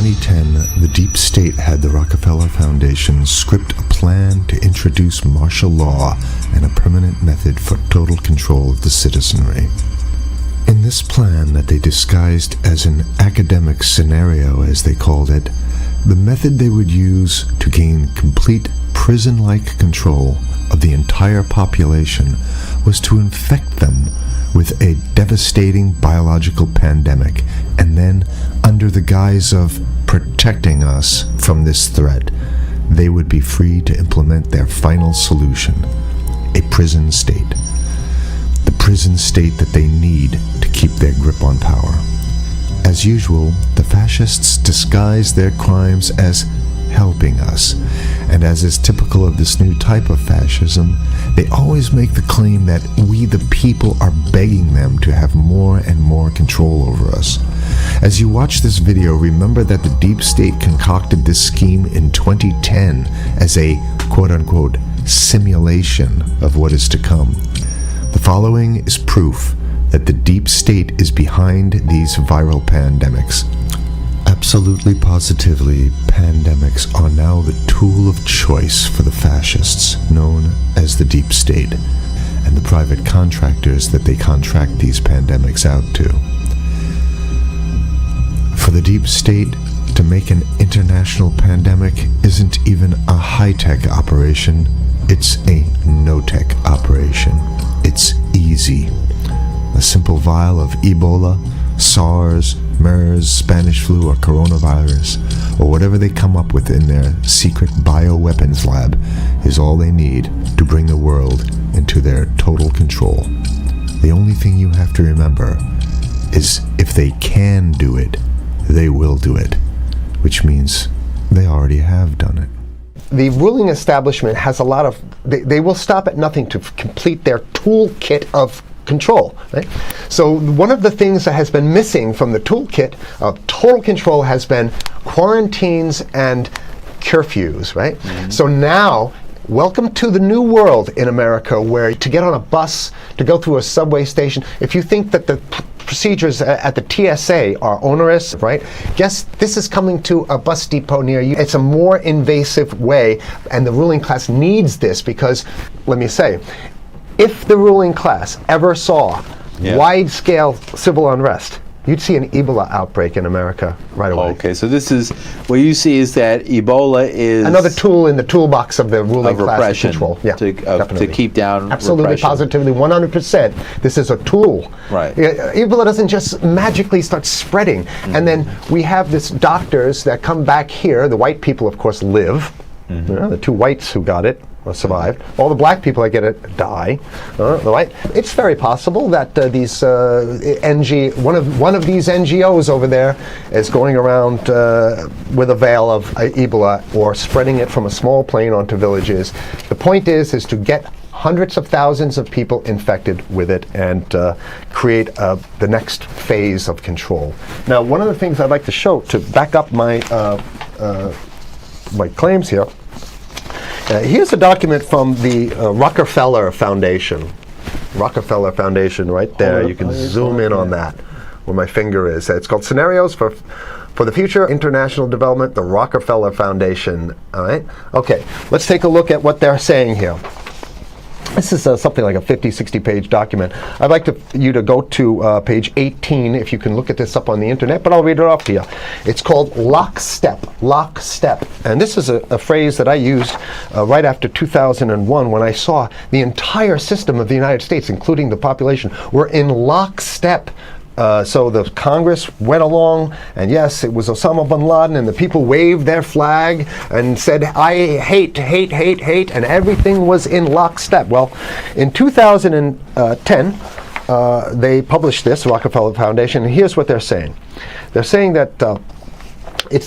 2010, the deep state had the Rockefeller Foundation script a plan to introduce martial law and a permanent method for total control of the citizenry. In this plan that they disguised as an academic scenario, as they called it, the method they would use to gain complete prison-like control of the entire population was to infect them with a devastating biological pandemic, and then, under the guise of protecting us from this threat, they would be free to implement their final solution, a prison state. The prison state that they need to keep their grip on power. As usual, the fascists disguise their crimes as helping us, and as is typical of this new type of fascism, they always make the claim that we the people are begging them to have more and more control over us. As you watch this video, remember that the deep state concocted this scheme in 2010 as a quote-unquote simulation of what is to come. The following is proof that the deep state is behind these viral pandemics. Absolutely positively, pandemics are now the tool of choice for the fascists, known as the deep state, and the private contractors that they contract these pandemics out to. For the deep state, to make an international pandemic isn't even a high-tech operation, it's a no-tech operation. It's easy. A simple vial of Ebola, SARS, MERS, Spanish flu, or coronavirus, or whatever they come up with in their secret bioweapons lab, is all they need to bring the world into their total control. The only thing you have to remember is if they can do it, they will do it, which means they already have done it. The ruling establishment has a lot of, they will stop at nothing to complete their toolkit of control, right? So one of the things that has been missing from the toolkit of total control has been quarantines and curfews, right? Mm-hmm. So now, welcome to the new world in America, where to get on a bus, to go through a subway station, if you think that the procedures at the TSA are onerous, right? Guess this is coming to a bus depot near you. It's a more invasive way, and the ruling class needs this because, let me say, if the ruling class ever saw wide-scale civil unrest, you'd see an Ebola outbreak in America right away. Okay, so this is, what you see is that Ebola is another tool in the toolbox of the ruling class to control. Yeah, to keep down absolutely, repression. positively, 100%. This is a tool. Right. Ebola doesn't just magically start spreading. Mm-hmm. And then we have this doctors that come back here. The white people, of course, live. Mm-hmm. You know, the two whites who got it or survived. All the black people that get it die. Right? It's very possible that these one of these NGOs over there is going around with a veil of Ebola or spreading it from a small plane onto villages. The point is to get hundreds of thousands of people infected with it and create the next phase of control. Now, one of the things I'd like to show to back up my my claims here. Here's a document from the Rockefeller Foundation. Rockefeller Foundation, right there. You can zoom in on that, where my finger is. It's called Scenarios for the Future International Development, the Rockefeller Foundation. All right. Okay. Let's take a look at what they're saying here. This is something like a 50, 60-page document. I'd like you to go to page 18, if you can look at this up on the internet, but I'll read it off to you. It's called Lockstep. And this is a phrase that I used right after 2001 when I saw the entire system of the United States, including the population, were in lockstep. So the Congress went along, and yes, it was Osama bin Laden, and the people waved their flag and said, I hate, and everything was in lockstep. Well, in 2010, they published this, Rockefeller Foundation, and here's what they're saying. They're saying that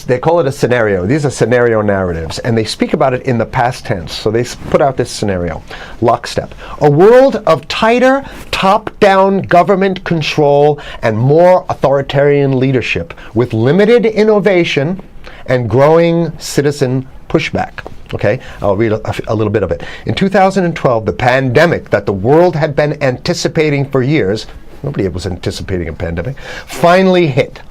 they call it a scenario. These are scenario narratives, and they speak about it in the past tense. So they put out this scenario, Lockstep. A world of tighter, top-down government control and more authoritarian leadership with limited innovation and growing citizen pushback. Okay, I'll read a little bit of it. In 2012, the pandemic that the world had been anticipating for years, nobody was anticipating a pandemic, finally hit.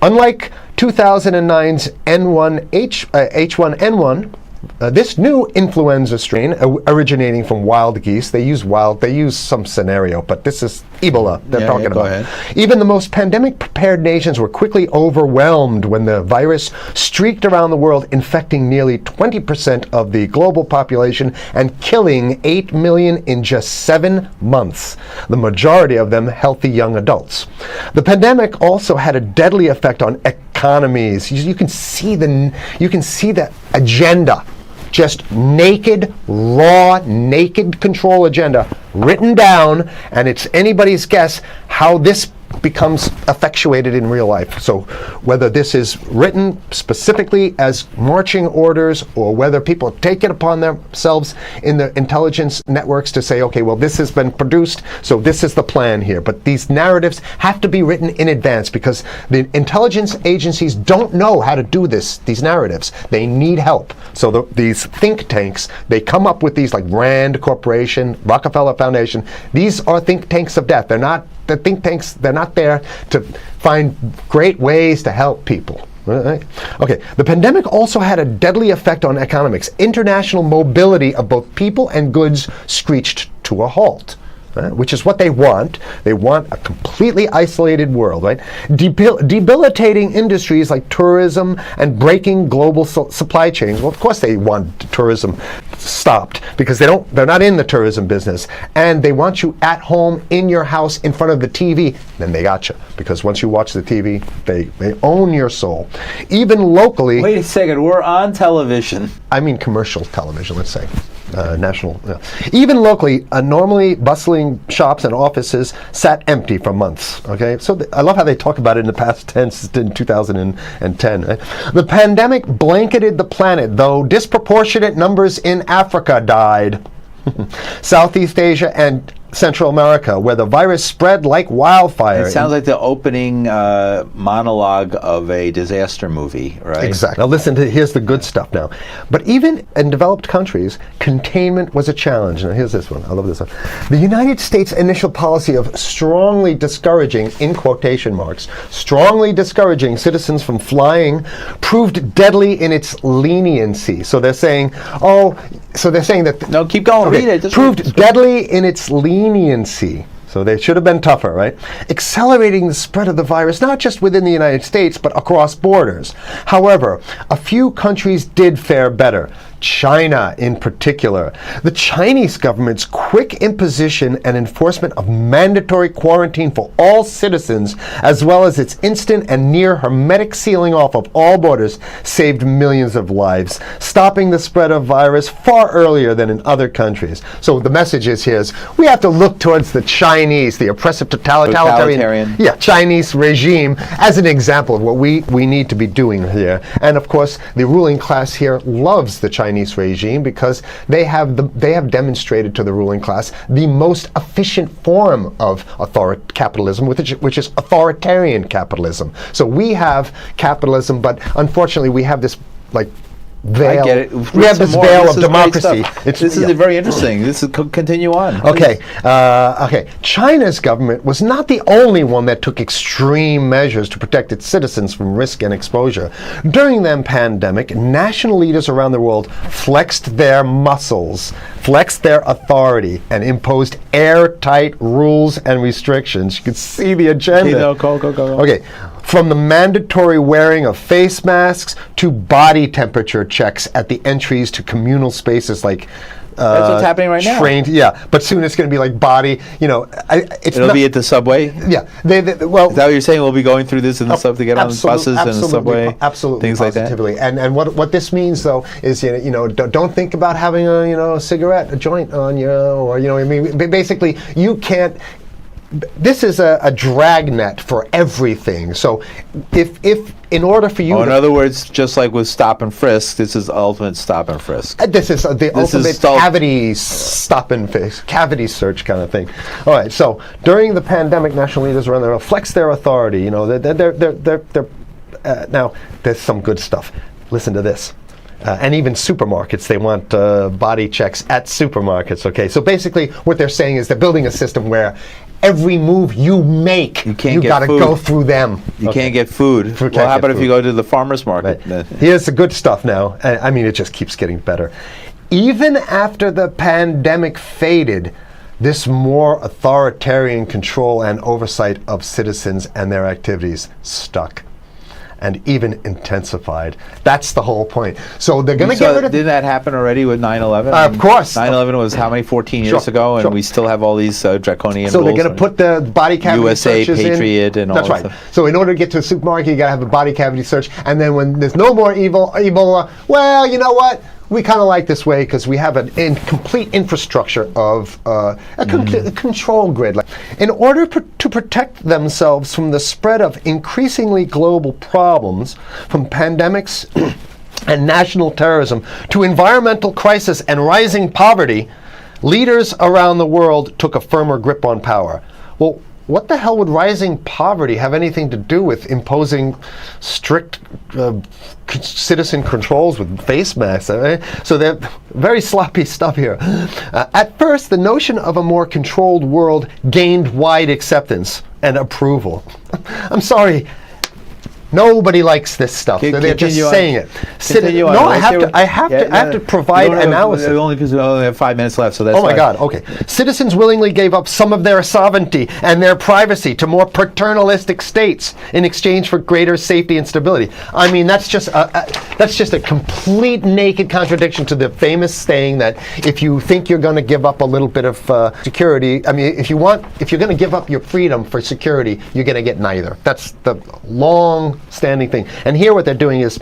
Unlike 2009's H1N1. This new influenza strain originating from wild geese. They use some scenario, but this is Ebola they're talking about. Ahead. Even the most pandemic-prepared nations were quickly overwhelmed when the virus streaked around the world, infecting nearly 20% of the global population and killing 8 million in just 7 months, the majority of them healthy young adults. The pandemic also had a deadly effect on economies. You can see the agenda. Just naked, raw, naked control agenda written down, and it's anybody's guess how this becomes effectuated in real life. So whether this is written specifically as marching orders or whether people take it upon themselves in the intelligence networks to say, okay, well, this has been produced, so this is the plan here. But these narratives have to be written in advance because the intelligence agencies don't know how to do these narratives. They need help. So these think tanks, they come up with these like Rand Corporation, Rockefeller Foundation. These are think tanks of death. They're not the think tanks, they're not there to find great ways to help people. Right? Okay, the pandemic also had a deadly effect on economics. International mobility of both people and goods screeched to a halt. Which is what they want. They want a completely isolated world, right? Debilitating industries like tourism and breaking global supply chains. Well, of course they want tourism stopped because they're not in the tourism business, and they want you at home in your house in front of the TV. Then they got you because once you watch the TV, they own your soul. Even locally. Wait a second, we're on television. I mean commercial television, let's say. National. Even locally, normally bustling shops and offices sat empty for months. Okay, so I love how they talk about it in the past tense in 2010. Right? The pandemic blanketed the planet, though disproportionate numbers in Africa died. Southeast Asia and Central America, where the virus spread like wildfire. It sounds like the opening monologue of a disaster movie, right? Exactly. Now listen here's the good stuff now. But even in developed countries, containment was a challenge. Now here's this one. I love this one. The United States' initial policy of strongly discouraging, in quotation marks, strongly discouraging citizens from flying proved deadly in its leniency. So they're saying, that... No, keep going. Okay, read it. Proved deadly in its leniency. So they should have been tougher, right? Accelerating the spread of the virus, not just within the United States, but across borders. However, a few countries did fare better. China in particular. The Chinese government's quick imposition and enforcement of mandatory quarantine for all citizens, as well as its instant and near hermetic sealing off of all borders, saved millions of lives, stopping the spread of virus far earlier than in other countries. So the message is here is we have to look towards the Chinese, the oppressive totalitarian Chinese regime as an example of what we need to be doing here. And of course, the ruling class here loves the Chinese regime because they have demonstrated to the ruling class the most efficient form of capitalism, which is authoritarian capitalism. So we have capitalism, but unfortunately we have this veil. I get it. We have this veil of democracy. This is very interesting. This is continue on. Okay. China's government was not the only one that took extreme measures to protect its citizens from risk and exposure. During the pandemic, national leaders around the world flexed their muscles, flexed their authority, and imposed airtight rules and restrictions. You can see the agenda. Okay, go. Okay. From the mandatory wearing of face masks to body temperature checks at the entries to communal spaces like that's what's happening right now. Yeah, but soon it's going to be like body. It'll be at the subway. Yeah, is that what you're saying? We'll be going through this in the sub to get on buses and the subway, absolutely, things positively. like that. And what this means though is don't think about having a cigarette, a joint on you, or basically you can't. This is a dragnet for everything. So if in order for you in other words, just like with stop and frisk, this is ultimate stop and frisk. This is the ultimate cavity stop and frisk, cavity search kind of thing. All right, so during the pandemic, national leaders around the world flex their authority. Now there's some good stuff. Listen to this. And even supermarkets, they want body checks at supermarkets, okay? So basically what they're saying is they're building a system where every move you make, You can't you get got to food. go through them. You can't get food. Can't Well, how get about if food. you go to the farmer's market? Right. Here's the good stuff now. I mean, it just keeps getting better. Even after the pandemic faded, this more authoritarian control and oversight of citizens and their activities stuck and even intensified. That's the whole point. So they're going to get rid of... Didn't that happen already with 9/11? Of course. 9/11 was how many? 14 years Sure, ago, and sure. we still have all these draconian So rules. they're going to put the body cavity USA searches Patriot in. and all That's that right. stuff. So in order to get to a supermarket, you got to have a body cavity search. And then when there's no more Ebola, well, you know what? We kind of like this way because we have a complete infrastructure of a control grid. In order to protect themselves from the spread of increasingly global problems, from pandemics and national terrorism to environmental crisis and rising poverty, leaders around the world took a firmer grip on power. Well, what the hell would rising poverty have anything to do with imposing strict citizen controls with face masks? So they're very sloppy stuff here. At first, the notion of a more controlled world gained wide acceptance and approval. I'm sorry. Nobody likes this stuff. They're just Continue on. saying it. Continue on. No, Let's hear I have to provide analysis. Only because we only have 5 minutes left, so that's Oh my why. God, okay. Citizens willingly gave up some of their sovereignty and their privacy to more paternalistic states in exchange for greater safety and stability. I mean, that's just a complete naked contradiction to the famous saying that if you think you're going to give up a little bit of security, I mean, if you're going to give up your freedom for security, you're going to get neither. That's the long-standing thing. And here what they're doing is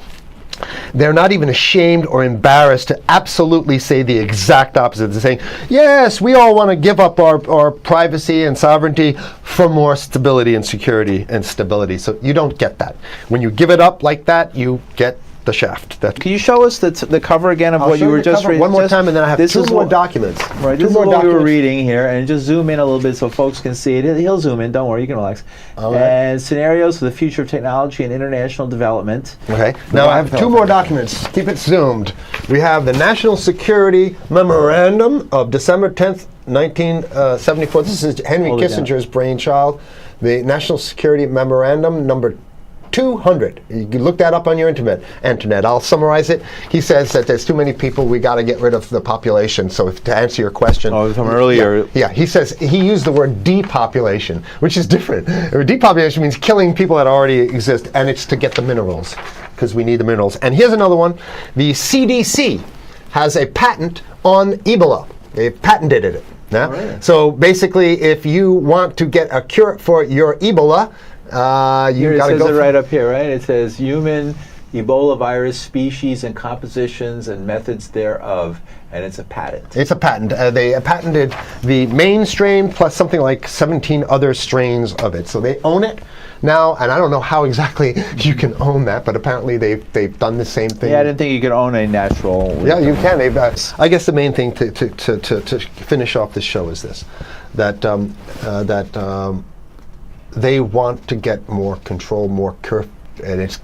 they're not even ashamed or embarrassed to absolutely say the exact opposite. They're saying, yes, we all want to give up our privacy and sovereignty for more stability and security and stability. So you don't get that. When you give it up like that, you get the shaft. Can you show us the cover again of what you were just reading? One more time, and then I have two more documents. Right, this is what we were reading here, and just zoom in a little bit so folks can see it. He'll zoom in, don't worry, you can relax. All right. And scenarios for the future of technology and international development. Okay, now I have two more documents. Keep it zoomed. We have the National Security Memorandum of December 10th, 1974. This is Henry Kissinger's brainchild. The National Security Memorandum number 200. You can look that up on your internet. I'll summarize it. He says that there's too many people, we got to get rid of the population. So to answer your question. Oh, from earlier. Yeah, he says, he used the word depopulation, which is different. Depopulation means killing people that already exist, and it's to get the minerals, because we need the minerals. And here's another one. The CDC has a patent on Ebola. They've patented it. Yeah? Right. So basically, if you want to get a cure for your Ebola, Here it says it right up here, right? It says human Ebola virus species and compositions and methods thereof, and it's a patent. It's a patent. They patented the main strain plus something like 17 other strains of it. So they own it now, and I don't know how exactly you can own that, but apparently they've done the same thing. Yeah, I didn't think you could own a natural. Yeah, you can. I guess the main thing to finish off this show is this: that they want to get more control, more and it's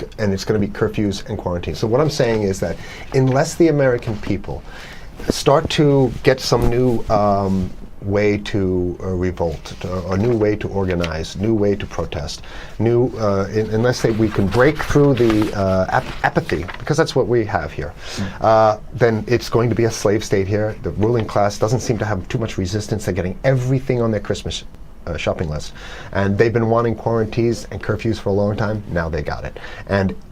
going to be curfews and quarantines. So what I'm saying is that unless the American people start to get some new way to revolt, a new way to organize, new way to protest, unless we can break through the apathy, because that's what we have here, then it's going to be a slave state here. The ruling class doesn't seem to have too much resistance. They're getting everything on their Christmas shopping list, and they've been wanting quarantines and curfews for a long time. Now they got it.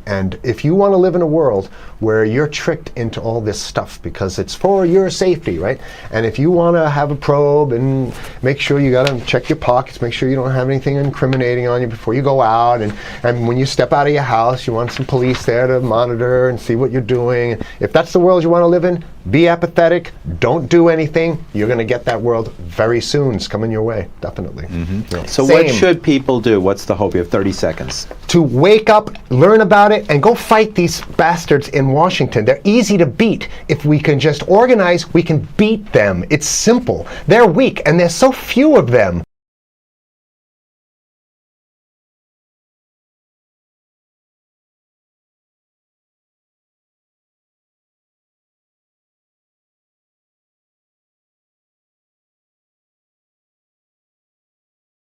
And if you want to live in a world where you're tricked into all this stuff because it's for your safety, right? And if you want to have a probe and make sure you got to check your pockets, make sure you don't have anything incriminating on you before you go out, and when you step out of your house, you want some police there to monitor and see what you're doing. If that's the world you want to live in, be apathetic, don't do anything. You're going to get that world very soon. It's coming your way, definitely. Mm-hmm. Yeah. So what should people do? What's the hope? You have 30 seconds. To wake up, learn about it, and go fight these bastards in Washington. They're easy to beat. If we can just organize, we can beat them. It's simple. They're weak, and there's so few of them.